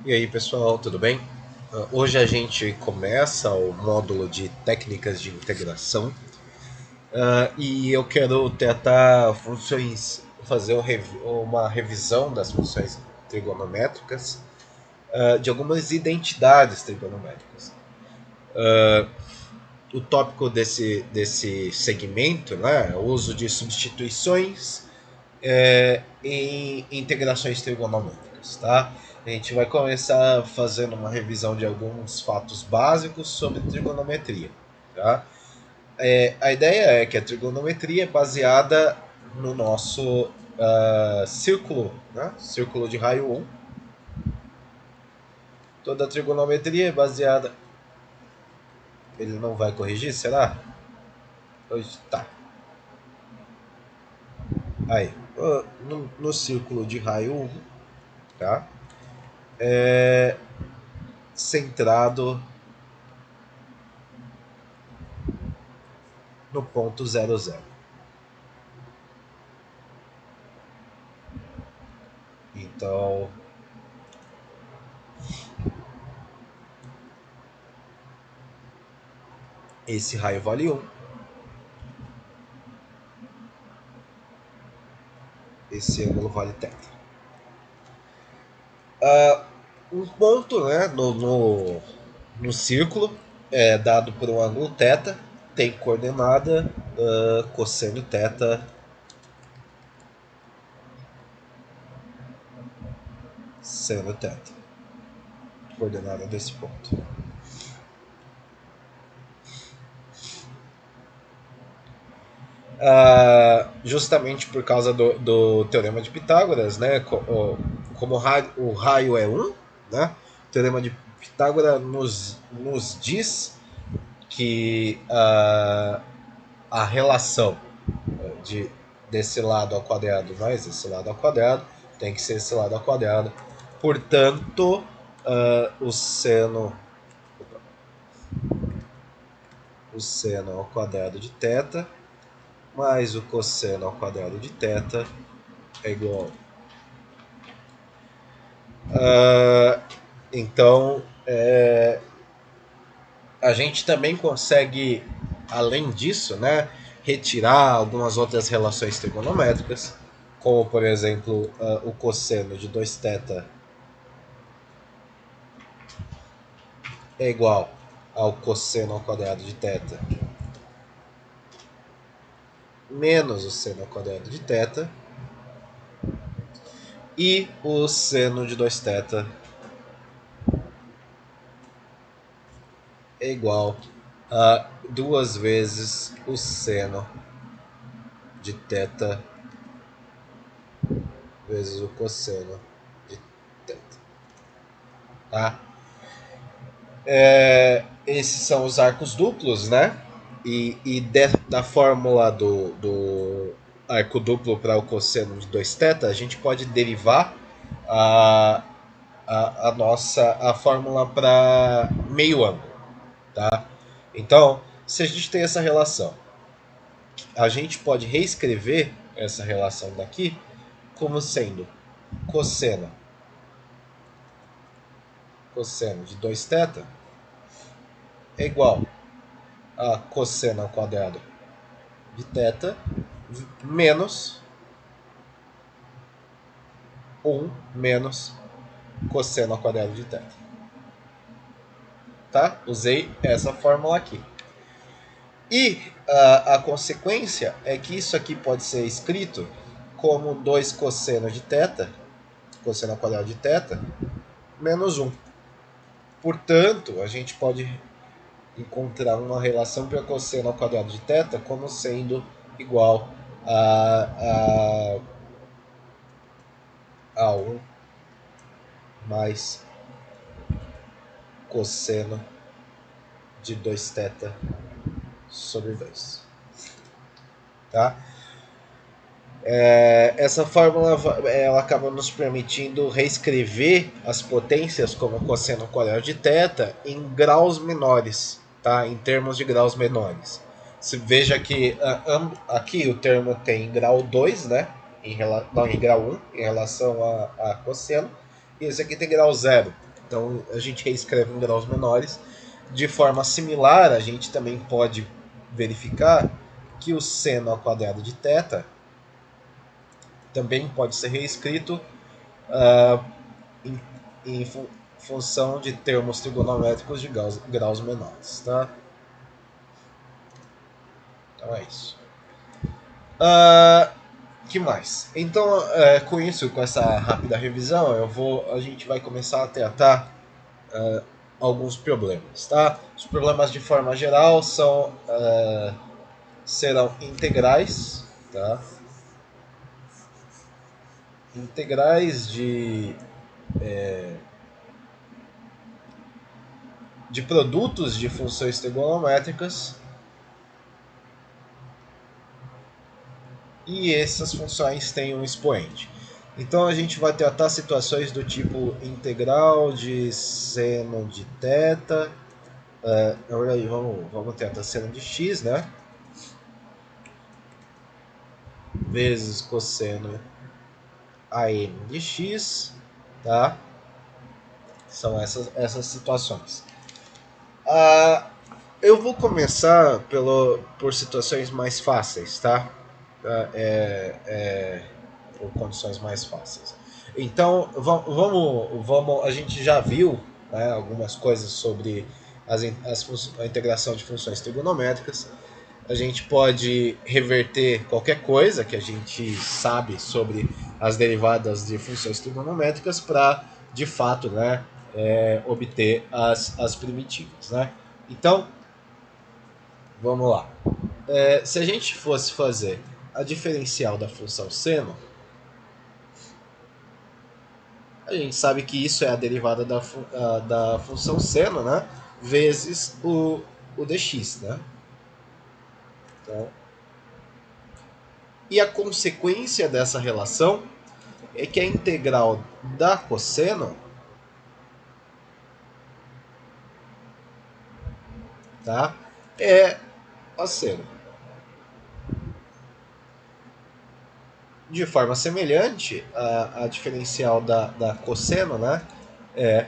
E aí pessoal, tudo bem? Hoje a gente começa o módulo de técnicas de integração e eu quero tentar funções, fazer uma revisão das funções trigonométricas, de algumas identidades trigonométricas. O tópico desse segmento, né, é o uso de substituições em integrações trigonométricas, tá? A gente vai começar fazendo uma revisão de alguns fatos básicos sobre trigonometria, tá? A ideia é que a trigonometria é baseada no nosso círculo, né? Círculo de raio 1. Toda a trigonometria é baseada... Ele não vai corrigir, será? Hoje tá. Aí, no círculo de raio 1, tá? É centrado no ponto 00. Então, esse raio vale 1, esse ângulo vale θ. Um ponto, né, no círculo é dado por um ângulo θ, tem coordenada cosseno θ, seno θ, coordenada desse ponto. Justamente por causa do teorema de Pitágoras, né, como o raio é 1, né, o teorema de Pitágoras nos diz que a relação de, desse lado ao quadrado mais esse lado ao quadrado tem que ser esse lado ao quadrado. Portanto, o seno ao quadrado de θ mais o cosseno ao quadrado de θ é igual então, a gente também consegue, além disso, né, retirar algumas outras relações trigonométricas, como, por exemplo, o cosseno de 2θ é igual ao cosseno ao quadrado de θ menos o seno ao quadrado de θ, e o seno de 2θ é igual a 2 vezes o seno de θ vezes o cosseno de θ. Tá? Esses são os arcos duplos, né? Da fórmula do arco duplo para o cosseno de 2θ, a gente pode derivar a, a fórmula para meio ângulo. Tá? Então, se a gente tem essa relação, a gente pode reescrever essa relação daqui como sendo cosseno de 2θ é igual a cosseno ao quadrado de θ menos 1 menos cosseno ao quadrado de θ. Tá? Usei essa fórmula aqui. E a consequência é que isso aqui pode ser escrito como 2 cosseno de θ, cosseno ao quadrado de θ, menos 1. Portanto, a gente pode encontrar uma relação para cosseno ao quadrado de θ como sendo igual a 1 mais cosseno de 2θ sobre 2. Tá? Essa fórmula ela acaba nos permitindo reescrever as potências como cosseno ao quadrado de θ em graus menores, tá? Em termos de graus menores. Você veja que aqui o termo tem grau 2, né? Em grau 1 em relação a cosseno, e esse aqui tem grau 0. Então a gente reescreve em graus menores. De forma similar, a gente também pode verificar que o seno ao quadrado de θ também pode ser reescrito uh, em, em função de termos trigonométricos de graus menores. Tá? Então é isso. Que mais? Então, com isso, com essa rápida revisão, a gente vai começar a tratar alguns problemas, tá? Os problemas de forma geral serão integrais, tá? Integrais de produtos de funções trigonométricas, e essas funções têm um expoente. Então a gente vai tratar situações do tipo integral de seno de θ. Na verdade, vamos tratar seno de x, né? Vezes cosseno AM de x, tá? São essas situações. Eu vou começar por situações mais fáceis, tá? Por condições mais fáceis. Então, vamos, a gente já viu, né, algumas coisas sobre a integração de funções trigonométricas. A gente pode reverter qualquer coisa que a gente sabe sobre as derivadas de funções trigonométricas para, de fato, né, obter as primitivas. Né? Então, vamos lá. Se a gente fosse fazer a diferencial da função seno, a gente sabe que isso é a derivada da função seno, né, vezes o dx. Né? Então, e a consequência dessa relação é que a integral da cosseno, tá, é a seno. De forma semelhante, a diferencial da cosseno, né, é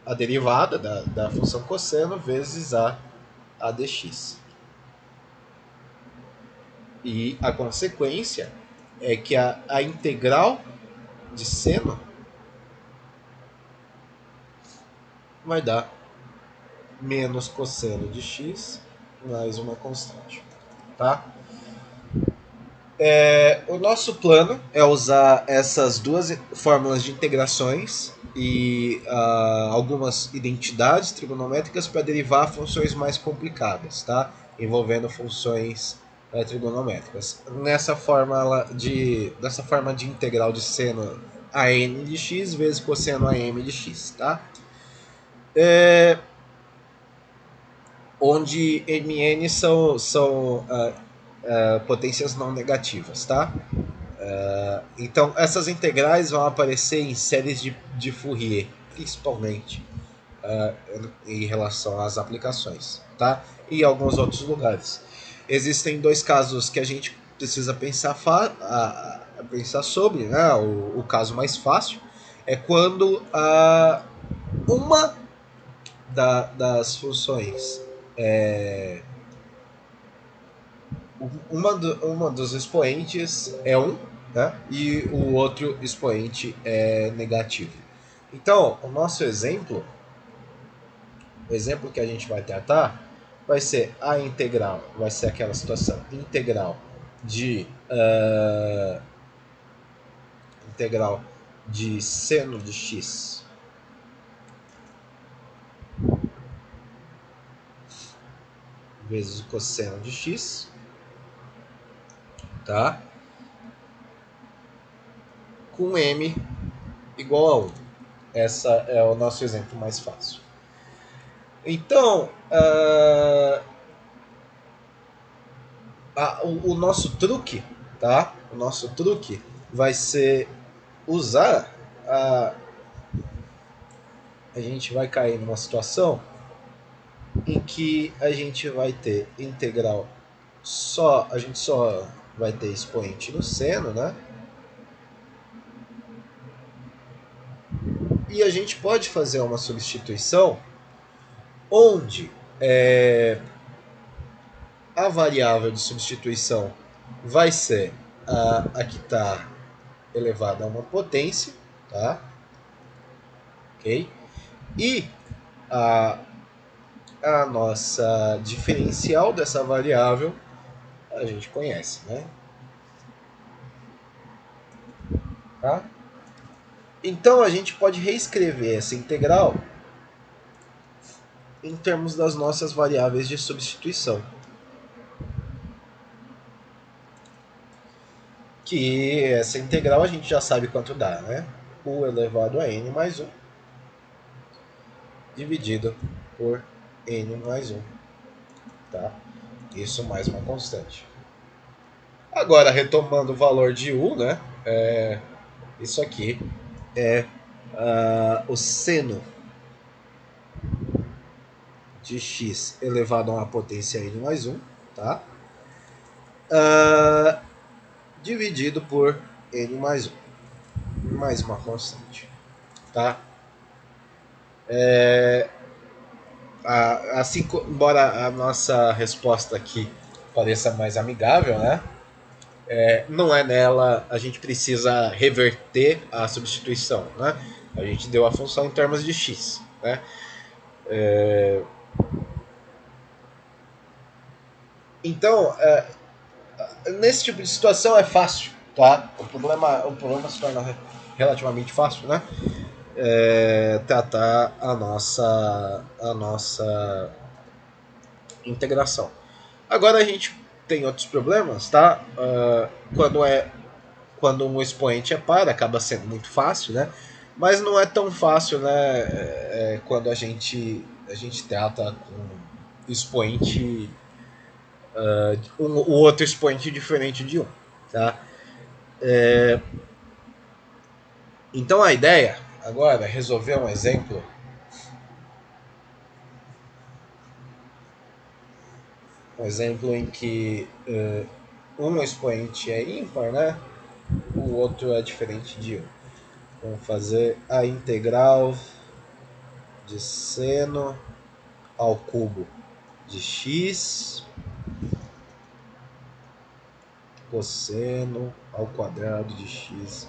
a derivada da função cosseno vezes a dx. E a consequência é que a integral de seno vai dar menos cosseno de x mais uma constante. Tá? O nosso plano é usar essas duas fórmulas de integrações e algumas identidades trigonométricas para derivar funções mais complicadas, tá? Envolvendo funções trigonométricas. Dessa forma de integral de seno a n de x vezes cosseno a m de x. Tá? Onde mn são potências não negativas. Tá? Então, essas integrais vão aparecer em séries de Fourier, principalmente em relação às aplicações, tá? E alguns outros lugares. Existem dois casos que a gente precisa pensar sobre, né? O caso mais fácil é quando uma das funções uma dos expoentes é 1, né? E o outro expoente é negativo. Então, o exemplo que a gente vai tratar vai ser a integral, vai ser aquela situação integral de seno de x vezes o cosseno de x, tá? Com m igual a 1. Essa é o nosso exemplo mais fácil. Então, o nosso truque, tá? O nosso truque vai ser usar a gente vai cair numa situação em que a gente vai ter integral a gente só vai ter expoente no seno, né? E a gente pode fazer uma substituição onde a variável de substituição vai ser a que está elevada a uma potência, tá? Ok? E a, a nossa diferencial dessa variável a gente conhece, né? Tá? Então a gente pode reescrever essa integral em termos das nossas variáveis de substituição. Que essa integral a gente já sabe quanto dá, né? U elevado a n mais 1 dividido por n mais 1, tá? Isso mais uma constante. Agora, retomando o valor de u, né? Isso aqui é o seno de x elevado a uma potência n mais 1, tá? Dividido por n mais 1, mais uma constante, tá? Assim, embora a nossa resposta aqui pareça mais amigável, né? Não é nela, a gente precisa reverter a substituição, né? A gente deu a função em termos de x, né? Então, nesse tipo de situação é fácil, tá? O problema se torna relativamente fácil, né? Tratar a nossa integração. Agora a gente tem outros problemas, tá? Quando um expoente é par, acaba sendo muito fácil, né? Mas não é tão fácil, né? Quando a gente trata com expoente, o outro expoente diferente de um, tá? Então a ideia agora é resolver um exemplo em que um expoente é ímpar, né? O outro é diferente de um. Vamos fazer a integral de seno ao cubo de x cosseno ao quadrado de x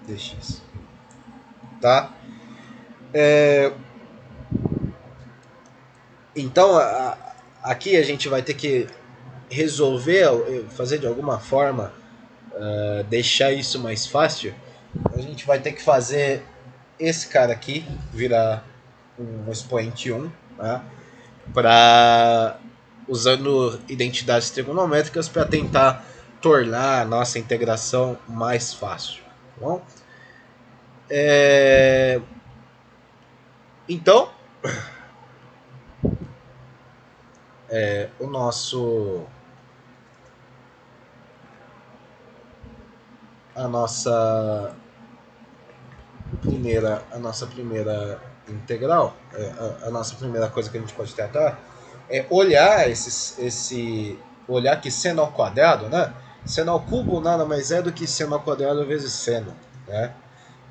dx, tá? Então aqui a gente vai ter que resolver, fazer de alguma forma, deixar isso mais fácil. A gente vai ter que fazer esse cara aqui virar um expoente 1, tá? Para usando identidades trigonométricas para tentar tornar a nossa integração mais fácil. Tá bom? Então, o nosso a nossa primeira integral, a nossa primeira coisa que a gente pode tratar é olhar que seno ao quadrado, né? Seno ao cubo nada mais é do que seno ao quadrado vezes seno, né?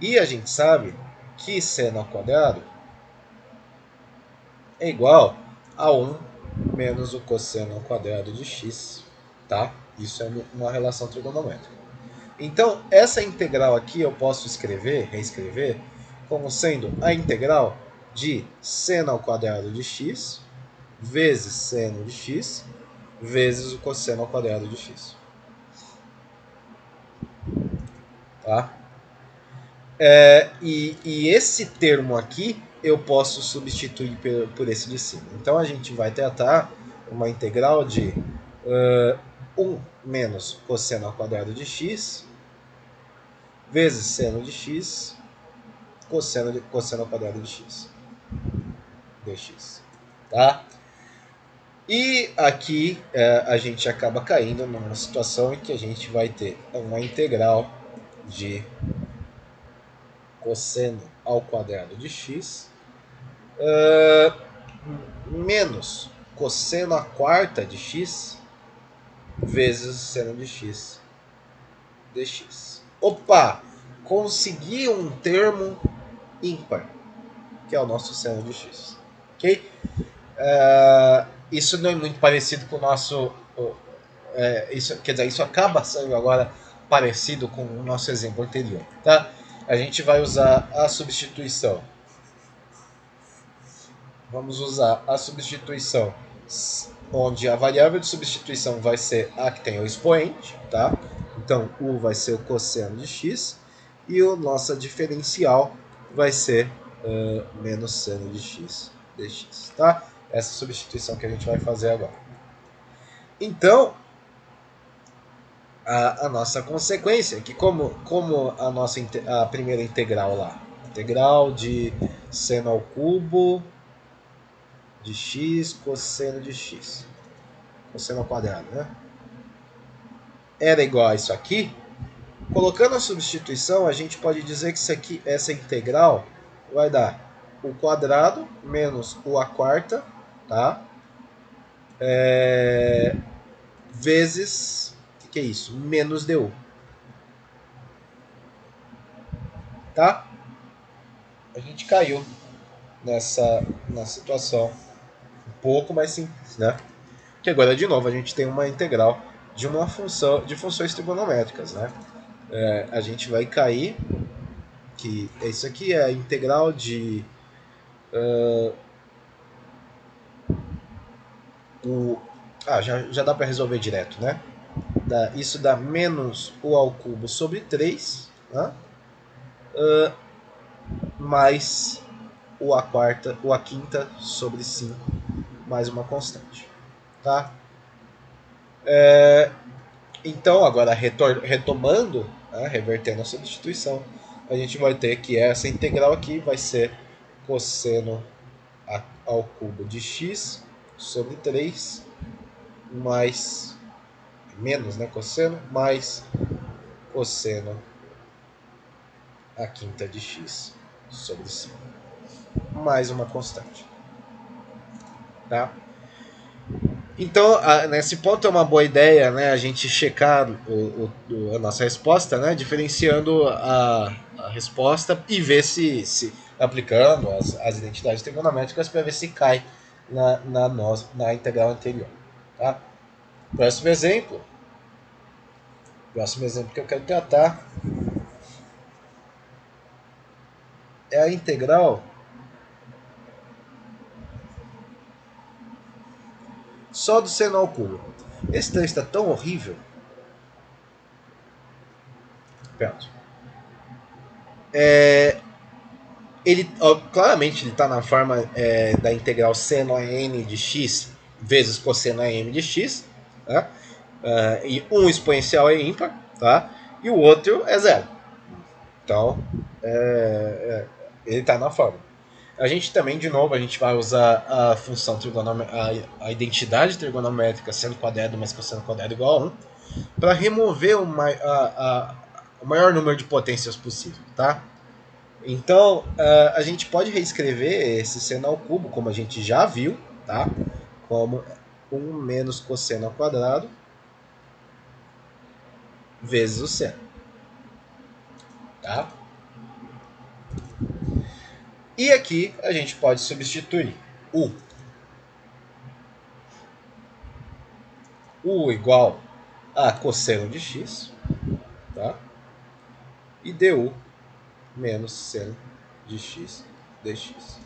E a gente sabe que seno ao quadrado é igual a 1 menos o cosseno ao quadrado de x, tá? Isso é uma relação trigonométrica. Então, essa integral aqui eu posso reescrever, como sendo a integral de seno ao quadrado de x vezes seno de x vezes o cosseno ao quadrado de x. Tá? E esse termo aqui eu posso substituir por esse de cima. Então a gente vai tratar uma integral de 1 menos cosseno ao quadrado de x vezes seno de x cosseno ao quadrado de x dx. Tá? E aqui a gente acaba caindo numa situação em que a gente vai ter uma integral de cosseno ao quadrado de x menos cosseno à quarta de x vezes seno de x dx. Opa! Consegui um termo ímpar, que é o nosso seno de x. Ok? Isso não é muito parecido com o nosso... isso, quer dizer, isso acaba sendo agora parecido com o nosso exemplo anterior. Tá? A gente vai usar a substituição. Vamos usar a substituição onde a variável de substituição vai ser a que tem o expoente, tá? Então, u vai ser o cosseno de x e a nossa diferencial vai ser menos seno de x dx, tá? Essa substituição que a gente vai fazer agora. Então, a nossa consequência, que como a primeira integral lá, integral de seno ao cubo de x cosseno de x, cosseno ao quadrado, né? Era igual a isso aqui. Colocando a substituição, a gente pode dizer que isso aqui, essa integral vai dar o quadrado menos o a quarta, tá? Vezes, o que é isso? Menos du, tá? A gente caiu na situação um pouco mais simples, né? Que agora, de novo, a gente tem uma integral de uma função de funções trigonométricas, né? A gente vai cair que isso aqui é a integral de já dá para resolver direto, né? Isso dá menos o ao cubo sobre 3, né? Mais o a quarta, o a quinta sobre 5, mais uma constante, tá? Então, agora retomando, né, revertendo a substituição, a gente vai ter que essa integral aqui vai ser cosseno ao cubo de x sobre 3 mais menos, né, cosseno, mais cosseno a quinta de x sobre 5, mais uma constante. Tá? Então, nesse ponto é uma boa ideia, né, a gente checar a nossa resposta, né, diferenciando a resposta e ver se aplicando as identidades trigonométricas para ver se cai na integral anterior. Tá? Próximo exemplo que eu quero tratar é a integral só do seno ao cubo. Esse texto está tão horrível. Pronto. Ele claramente ele está na forma da integral seno a n de x vezes cosseno a m de x, tá? E um exponencial é ímpar, tá? E o outro é zero. Então, ele está na forma. A gente também, de novo, a gente vai usar a função trigonométrica, a identidade trigonométrica seno quadrado mais cosseno quadrado igual a 1, para remover o maior número de potências possível, tá? Então, a gente pode reescrever esse seno ao cubo, como a gente já viu, tá? Como 1 menos cosseno ao quadrado vezes o seno. Tá? E aqui a gente pode substituir U igual a cosseno de x, tá? E du menos seno de x dx.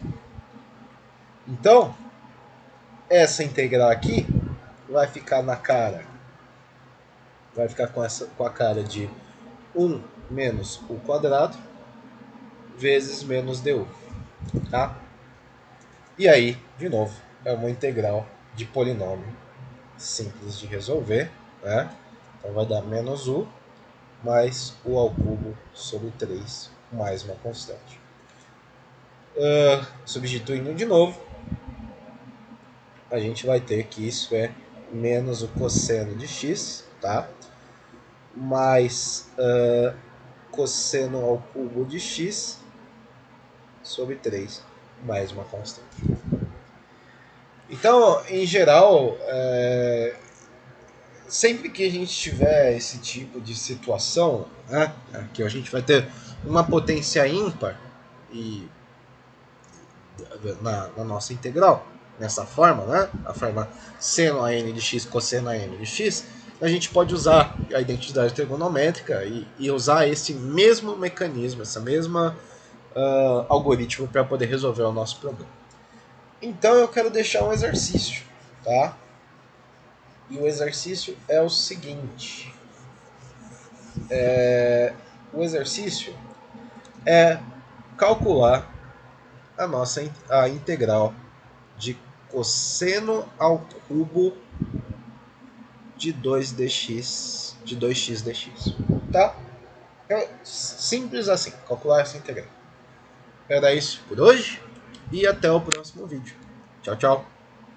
Então, essa integral aqui vai ficar na cara, vai ficar com a cara de 1 menos u quadrado vezes menos du, tá? E aí, de novo, é uma integral de polinômio simples de resolver, né? Então vai dar menos u mais u ao cubo sobre 3 mais uma constante. Substituindo de novo, a gente vai ter que isso é menos o cosseno de x, tá? Mais cosseno ao cubo de x sobre 3 mais uma constante. Então, em geral, sempre que a gente tiver esse tipo de situação, né, que a gente vai ter uma potência ímpar e na nossa integral, nessa forma, né? A forma seno a n de x cosseno a n de x, a gente pode usar a identidade trigonométrica e usar esse mesmo mecanismo, essa mesma algoritmo para poder resolver o nosso problema. Então eu quero deixar um exercício, tá? E o exercício é o seguinte. O exercício é calcular a integral de cosseno ao cubo de 2 2x dx, tá? É simples assim, calcular essa integral. Era isso por hoje e até o próximo vídeo. Tchau, tchau.